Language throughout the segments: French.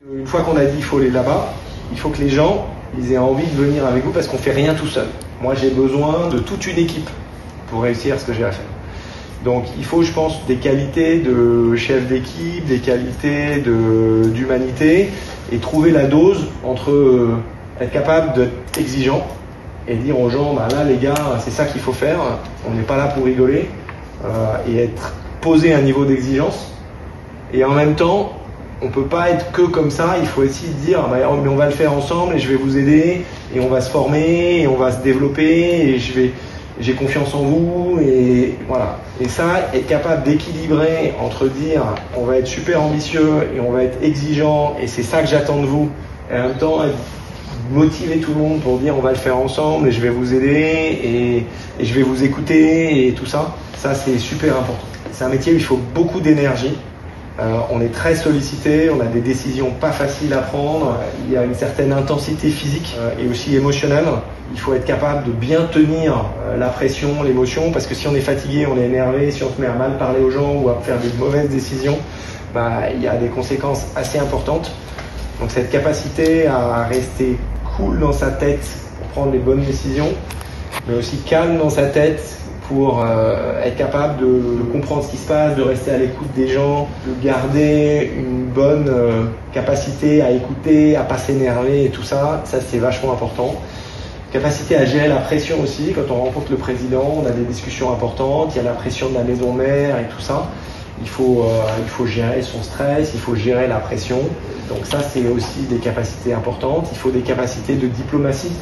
Une fois qu'on a dit qu'il faut aller là-bas, il faut que les gens ils aient envie de venir avec vous parce qu'on ne fait rien tout seul. Moi, j'ai besoin de toute une équipe pour réussir ce que j'ai à faire. Donc, il faut, je pense, des qualités de chef d'équipe, des qualités d'humanité et trouver la dose entre être capable d'être exigeant et dire aux gens, bah là, les gars, c'est ça qu'il faut faire, on n'est pas là pour rigoler, et être posé un niveau d'exigence. Et en même temps, on peut pas être que comme ça, il faut aussi dire bah, mais on va le faire ensemble et je vais vous aider et on va se former et on va se développer et j'ai confiance en vous et voilà. Et ça, être capable d'équilibrer entre dire on va être super ambitieux et on va être exigeant et c'est ça que j'attends de vous et en même temps motiver tout le monde pour dire on va le faire ensemble et je vais vous aider et je vais vous écouter et tout ça, ça c'est super important. C'est un métier où il faut beaucoup d'énergie. On est très sollicité, on a des décisions pas faciles à prendre, il y a une certaine intensité physique et aussi émotionnelle. Il faut être capable de bien tenir la pression, l'émotion, parce que si on est fatigué, on est énervé, si on se met à mal parler aux gens ou à faire des mauvaises décisions, bah, il y a des conséquences assez importantes. Donc cette capacité à rester cool dans sa tête pour prendre les bonnes décisions, mais aussi calme dans sa tête pour être capable de comprendre ce qui se passe, de rester à l'écoute des gens, de garder une bonne capacité à écouter, à pas s'énerver et tout ça, ça c'est vachement important. Capacité à gérer la pression aussi, quand on rencontre le président, on a des discussions importantes, il y a la pression de la maison mère et tout ça. Il faut gérer son stress, il faut gérer la pression. Donc ça c'est aussi des capacités importantes. Il faut des capacités de diplomatie.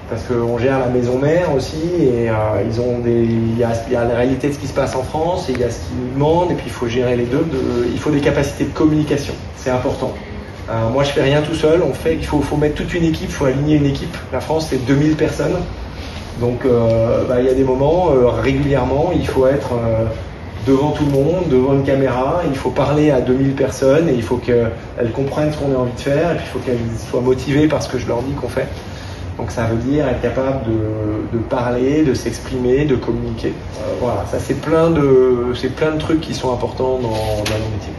Parce qu'on gère la maison mère aussi et il y a la réalité de ce qui se passe en France et il y a ce qu'ils nous demandent et puis il faut gérer les deux. Il faut des capacités de communication, c'est important. Moi je fais rien tout seul, il faut mettre toute une équipe, il faut aligner une équipe. La France c'est 2000 personnes, donc il y a des moments régulièrement il faut être devant tout le monde, devant une caméra, il faut parler à 2000 personnes et il faut qu'elles comprennent ce qu'on a envie de faire et puis il faut qu'elles soient motivées par ce que je leur dis qu'on fait. Donc ça veut dire être capable de parler, de s'exprimer, de communiquer. Voilà, ça c'est plein de trucs qui sont importants dans mon métier.